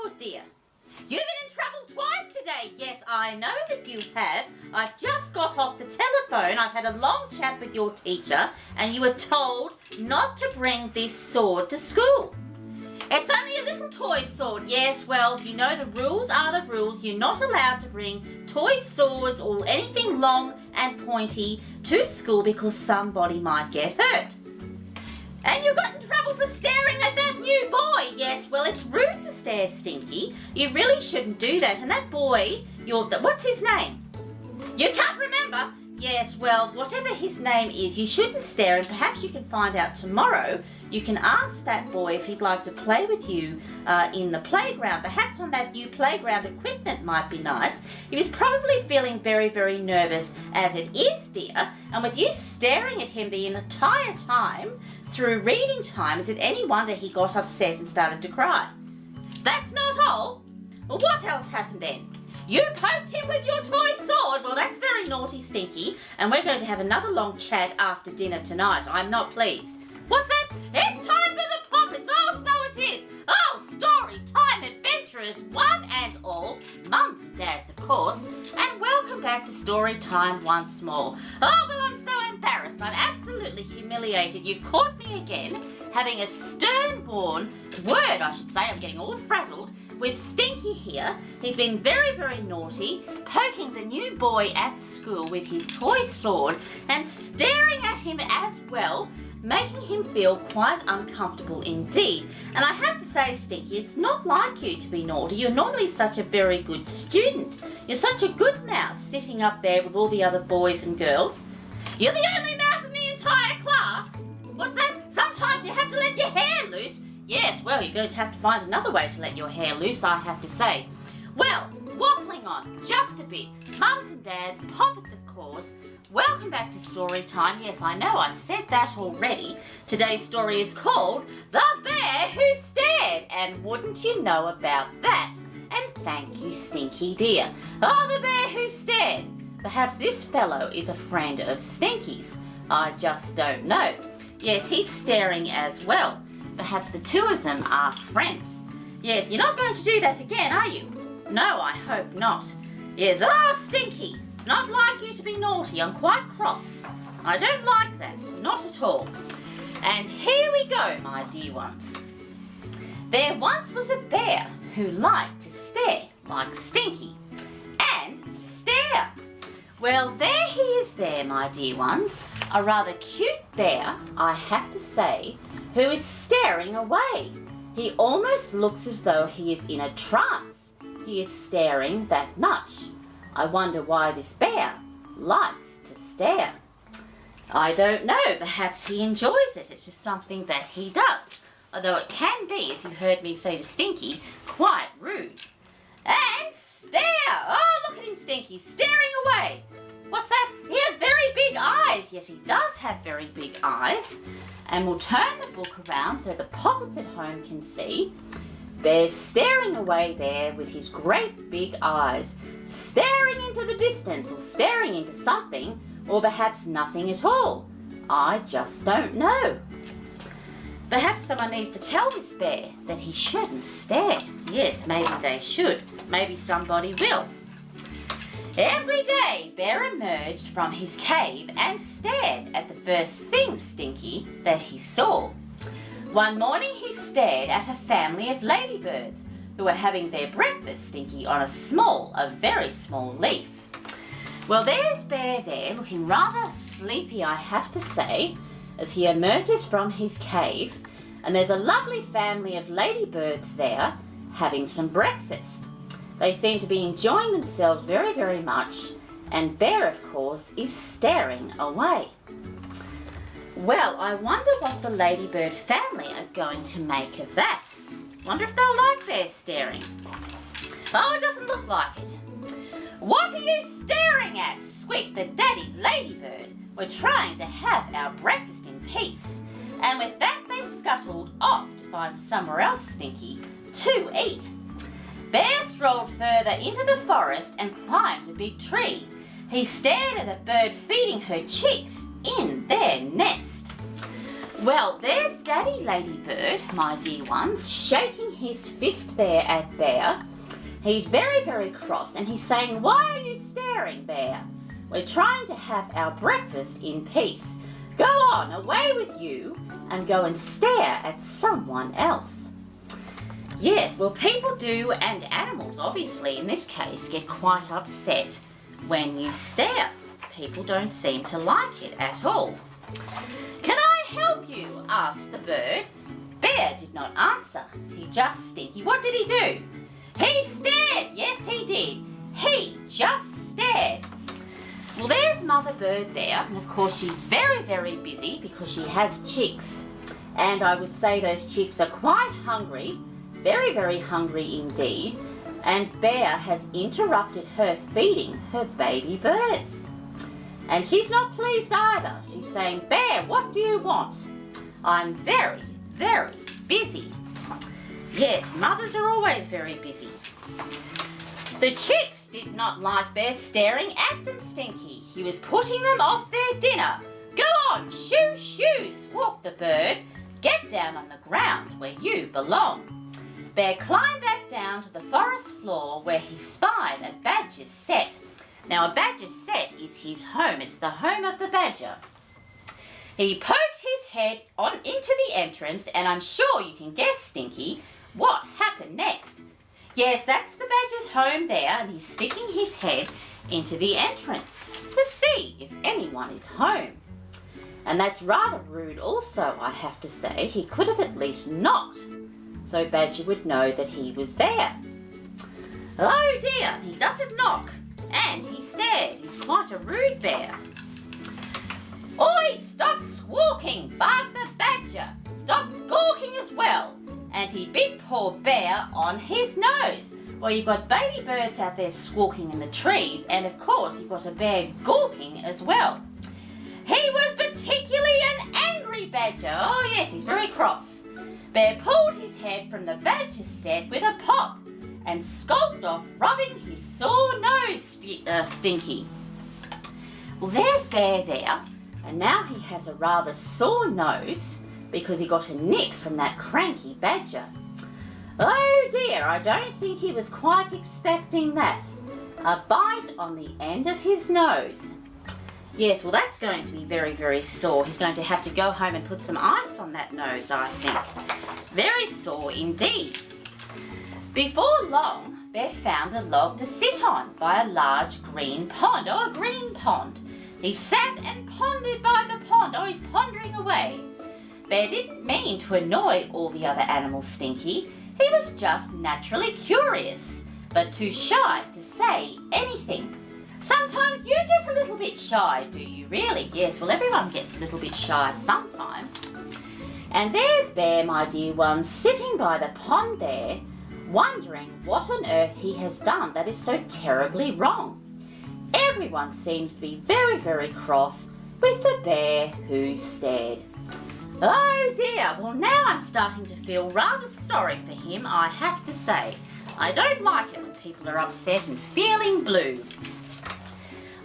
Oh dear. You've been in trouble twice today. Yes, I know that you have. I've just got off the telephone. I've had a long chat with your teacher and you were told not to bring this sword to school. It's only a little toy sword. Yes, well, you know the rules are the rules. You're not allowed to bring toy swords or anything long and pointy to school because somebody might get hurt. And you got in trouble for staring at that new boy. Yes, well, it's rude to stare, Stinky. You really shouldn't do that. And that boy, what's his name? You can't remember? Yes, well, whatever his name is, you shouldn't stare, and perhaps you can find out tomorrow. You can ask that boy if he'd like to play with you in the playground. Perhaps on that new playground equipment might be nice. He was probably feeling very, very nervous as it is, dear. And with you staring at him the entire time through reading time, is it any wonder he got upset and started to cry? That's not all. Well, what else happened then? You poked him with your toy sword. Well, that's very naughty, Stinky. And we're going to have another long chat after dinner tonight. I'm not pleased. What's that? It's time for the puppets. Oh, so it is. Oh, story time adventurers, one and all. Mums and dads, of course. And welcome back to story time once more. Oh, well, I'm so embarrassed. I'm absolutely humiliated. You've caught me again having a stern-born word, I should say. I'm getting all frazzled. With Stinky here, he's been very, very naughty, poking the new boy at school with his toy sword and staring at him as well, making him feel quite uncomfortable indeed. And I have to say, Stinky, it's not like you to be naughty. You're normally such a very good student. You're such a good mouse sitting up there with all the other boys and girls. You're the only mouse in the entire class. What's that? Sometimes you have to let your hair loose. Yes, well, you're going to have to find another way to let your hair loose, I have to say. Well, waffling on just a bit. Mums and dads, poppets of course. Welcome back to story time. Yes, I know I've said that already. Today's story is called The Bear Who Stared. And wouldn't you know about that? And thank you, Stinky dear. Oh, the bear who stared. Perhaps this fellow is a friend of Stinky's. I just don't know. Yes, he's staring as well. Perhaps the two of them are friends. Yes, you're not going to do that again, are you? No, I hope not. Yes, Stinky, it's not like you to be naughty. I'm quite cross. I don't like that, not at all. And here we go, my dear ones. There once was a bear who liked to stare like Stinky. And stare. Well, there he is there, my dear ones. A rather cute bear, I have to say, who is staring away. He almost looks as though he is in a trance. He is staring that much. I wonder why this bear likes to stare. I don't know, perhaps he enjoys it. It's just something that he does. Although it can be, as you heard me say to Stinky, quite rude. And stare! Oh, look at him, Stinky, staring away. What's that? He has very big eyes. Yes, he does have very big eyes. And we'll turn the book around so the poppets at home can see. Bear's staring away there with his great big eyes, staring into the distance or staring into something, or perhaps nothing at all. I just don't know. Perhaps someone needs to tell this bear that he shouldn't stare. Yes, maybe they should. Maybe somebody will. Every day, Bear emerged from his cave and stared at the first thing, Stinky, that he saw. One morning he stared at a family of ladybirds who were having their breakfast, Stinky, on a very small leaf. Well, there's Bear there, looking rather sleepy, I have to say, as he emerges from his cave, and there's a lovely family of ladybirds there having some breakfast. They seem to be enjoying themselves very, very much, and Bear, of course, is staring away. Well, I wonder what the ladybird family are going to make of that. Wonder if they'll like Bear staring. Oh, it doesn't look like it. What are you staring at? Squeaked the daddy ladybird. We're trying to have our breakfast in peace. And with that, they scuttled off to find somewhere else, Stinky, to eat. Bear strolled further into the forest and climbed a big tree. He stared at a bird feeding her chicks in their nest. Well, there's Daddy Ladybird, my dear ones, shaking his fist there at Bear. He's very, very cross and he's saying, "Why are you staring, Bear? We're trying to have our breakfast in peace. Go on, away with you, and go and stare at someone else." Yes, well, people do, and animals, obviously, in this case, get quite upset when you stare. People don't seem to like it at all. "Can I help you?" asked the bird. Bear did not answer. He just Stinky. What did he do? He stared. Yes, he did. He just stared. Well, there's Mother Bird there, and of course she's very, very busy because she has chicks. And I would say those chicks are quite hungry, very, very hungry indeed. And Bear has interrupted her feeding her baby birds. And she's not pleased either. She's saying, "Bear, what do you want? I'm very, very busy." Yes, mothers are always very busy. The chicks did not like Bear staring at them, Stinky. He was putting them off their dinner. "Go on, shoo, shoo," squawked the bird. "Get down on the ground where you belong." Bear climbed back down to the forest floor where he spied a badger's set. Now, a badger's set is his home. It's the home of the badger. He poked his head on into the entrance, and I'm sure you can guess, Stinky, what happened next. Yes, that's the badger's home there, and he's sticking his head into the entrance to see if anyone is home. And that's rather rude also, I have to say. He could have at least knocked, so Badger would know that he was there. Oh dear, he doesn't knock, and he stares. He's quite a rude bear. "Oi, stop squawking," barked the badger. "Stop gawking as well." And he bit poor Bear on his nose. Well, you've got baby birds out there squawking in the trees, and of course you've got a bear gawking as well. He was particularly an angry badger. Oh yes, he's very cross. Bear pulled his head from the badger's set with a pop and skulked off, rubbing his sore nose, Stinky. Well, there's Bear there, and now he has a rather sore nose because he got a nick from that cranky badger. Oh dear, I don't think he was quite expecting that. A bite on the end of his nose. Yes, well, that's going to be very, very sore. He's going to have to go home and put some ice on that nose, I think. Very sore indeed. Before long, Bear found a log to sit on by a large green pond. Oh, a green pond. He sat and pondered by the pond. Oh, he's pondering away. Bear didn't mean to annoy all the other animals, Stinky. He was just naturally curious, but too shy to say anything. Sometimes you get a little bit shy, do you really? Yes, well, everyone gets a little bit shy sometimes. And there's Bear, my dear ones, sitting by the pond there, wondering what on earth he has done that is so terribly wrong. Everyone seems to be very, very cross with the bear who stared. Oh dear, well, now I'm starting to feel rather sorry for him, I have to say. I don't like it when people are upset and feeling blue.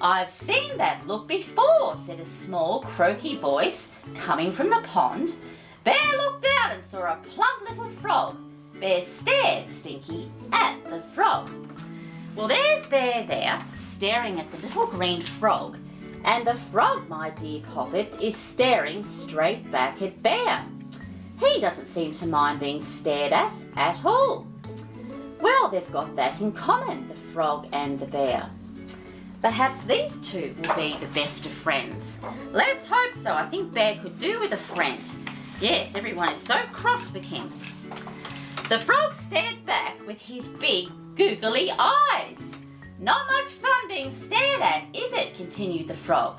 "I've seen that look before," said a small croaky voice coming from the pond. Bear looked down and saw a plump little frog. Bear stared, Stinky, at the frog. Well, there's Bear there, staring at the little green frog, and the frog, my dear Poppet, is staring straight back at Bear. He doesn't seem to mind being stared at all. Well, they've got that in common, the frog and the bear. Perhaps these two will be the best of friends. Let's hope so. I think Bear could do with a friend. Yes, everyone is so cross with him. The frog stared back with his big googly eyes. "Not much fun being stared at, is it?" continued the frog.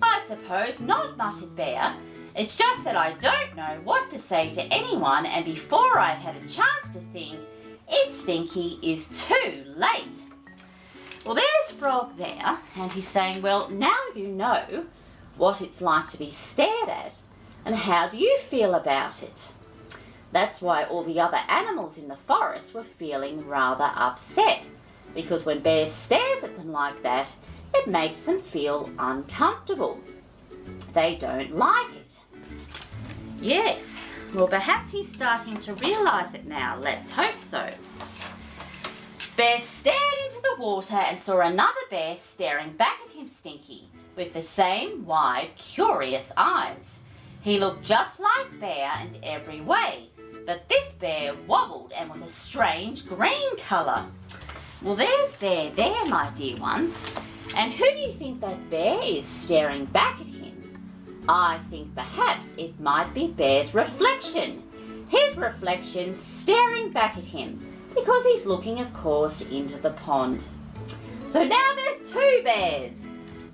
"I suppose not," muttered Bear. "It's just that I don't know what to say to anyone, and before I've had a chance to think, it Stinky is too late." Well, there's Frog there, and he's saying, well, now you know what it's like to be stared at, and how do you feel about it? That's why all the other animals in the forest were feeling rather upset, because when Bear stares at them like that, it makes them feel uncomfortable. They don't like it. Yes, well perhaps he's starting to realise it now. Let's hope so. Bear stared into the water and saw another bear staring back at him, Stinky, with the same wide, curious eyes. He looked just like Bear in every way, but this bear wobbled and was a strange green colour. Well, there's Bear there, my dear ones. And who do you think that bear is staring back at him? I think perhaps it might be Bear's reflection. His reflection staring back at him, because he's looking, of course, into the pond. So now there's two bears.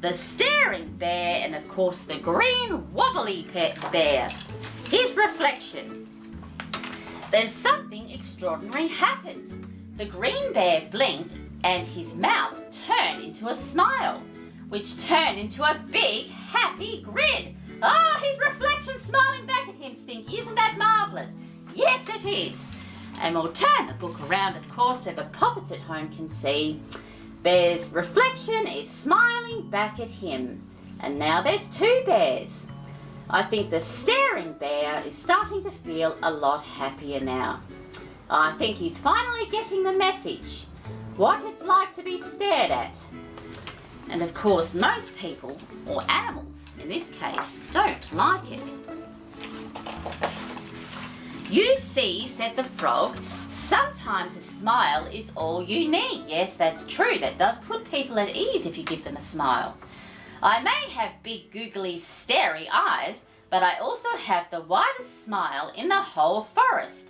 The staring bear and, of course, the green wobbly bear. His reflection. Then something extraordinary happened. The green bear blinked and his mouth turned into a smile, which turned into a big, happy grin. Oh, his reflection smiling back at him, Stinky. Isn't that marvellous? Yes, it is. And we'll turn the book around, of course, so the poppets at home can see. Bear's reflection is smiling back at him. And now there's two bears. I think the staring bear is starting to feel a lot happier now. I think he's finally getting the message. What it's like to be stared at. And of course, most people, or animals in this case, don't like it. You see, said the frog, sometimes a smile is all you need. Yes, that's true. That does put people at ease if you give them a smile. I may have big, googly, starey eyes, but I also have the widest smile in the whole forest.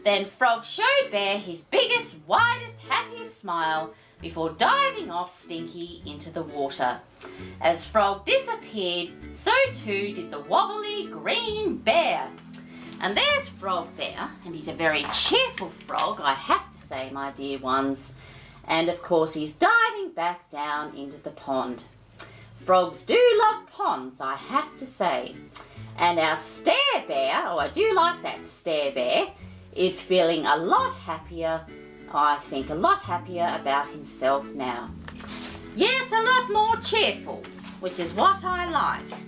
Then Frog showed Bear his biggest, widest, happiest smile before diving off Stinky into the water. As Frog disappeared, so too did the wobbly green bear. And there's Frog there, and he's a very cheerful frog, I have to say, my dear ones. And of course he's diving back down into the pond. Frogs do love ponds, I have to say. And our stare bear, oh I do like that stare bear, is feeling a lot happier, I think a lot happier about himself now. Yes, a lot more cheerful, which is what I like.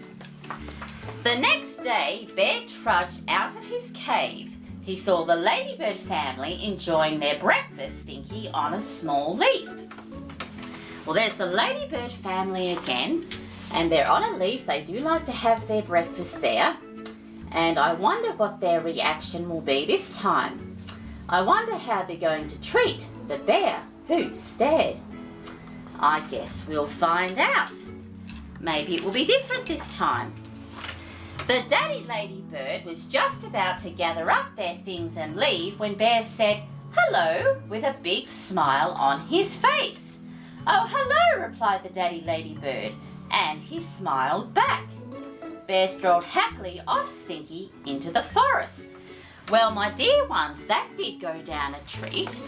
The next day, Bear trudged out of his cave. He saw the ladybird family enjoying their breakfast, Stinky, on a small leaf. Well, there's the ladybird family again, and they're on a leaf. They do like to have their breakfast there. And I wonder what their reaction will be this time. I wonder how they're going to treat the bear who stared. I guess we'll find out. Maybe it will be different this time. The daddy ladybird was just about to gather up their things and leave when Bear said, "Hello," with a big smile on his face. "Oh, hello," replied the daddy ladybird, and he smiled back. Bear strolled happily off Stinky into the forest. Well, my dear ones, that did go down a treat,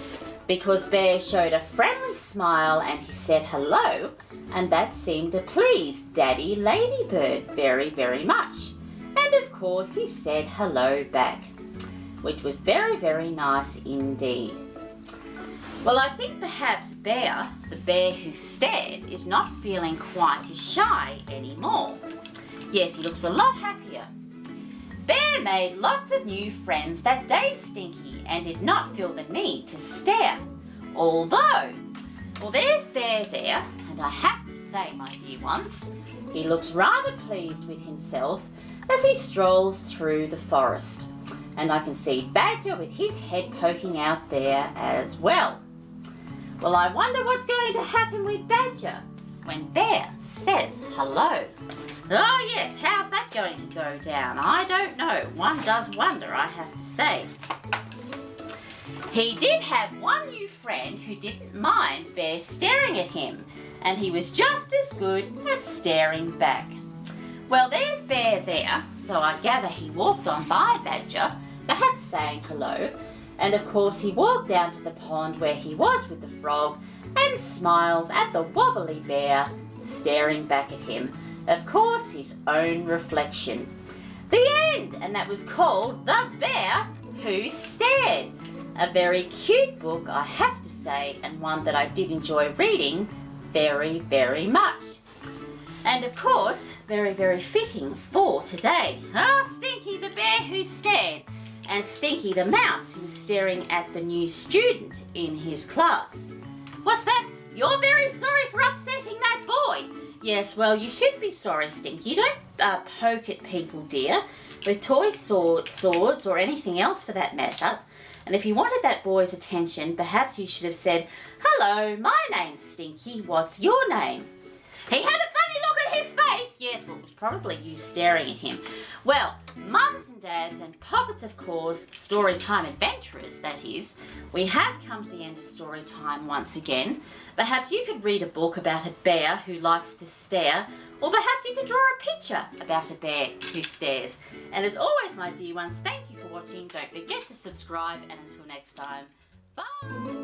because Bear showed a friendly smile and he said hello, and that seemed to please Daddy Ladybird very, very much. And of course he said hello back, which was very, very nice indeed. Well, I think perhaps Bear, the bear who stared, is not feeling quite as shy anymore. Yes, he looks a lot happier. Bear made lots of new friends that day, Stinky, and did not feel the need to stare. Although, well, there's Bear there, and I have to say, my dear ones, he looks rather pleased with himself as he strolls through the forest. And I can see Badger with his head poking out there as well. Well, I wonder what's going to happen with Badger when Bear says hello. Oh yes, how's that going to go down? I don't know. One does wonder, I have to say. He did have one new friend who didn't mind Bear staring at him, and he was just as good at staring back. Well, there's Bear there, so I gather he walked on by Badger, perhaps saying hello, and of course he walked down to the pond where he was with the frog and smiles at the wobbly bear staring back at him. Of course, his own reflection. The end! And that was called The Bear Who Stared. A very cute book, I have to say, and one that I did enjoy reading very, very much. And of course, Very, very fitting for today. Ah, Stinky the bear who stared, and Stinky the mouse who's staring at the new student in his class. What's that? You're very sorry for upsetting that boy. Yes, well, you should be sorry, Stinky. Don't poke at people, dear, with toy swords or anything else for that matter. And if you wanted that boy's attention, perhaps you should have said, "Hello, my name's Stinky. What's your name?" He had a funny look at his face. Yes, well, it was probably you staring at him. Well, mums and dads and poppets of course, Storytime adventurers, that is, we have come to the end of story time once again. Perhaps you could read a book about a bear who likes to stare, or perhaps you could draw a picture about a bear who stares. And as always, my dear ones, thank you for watching. Don't forget to subscribe, and until next time, bye!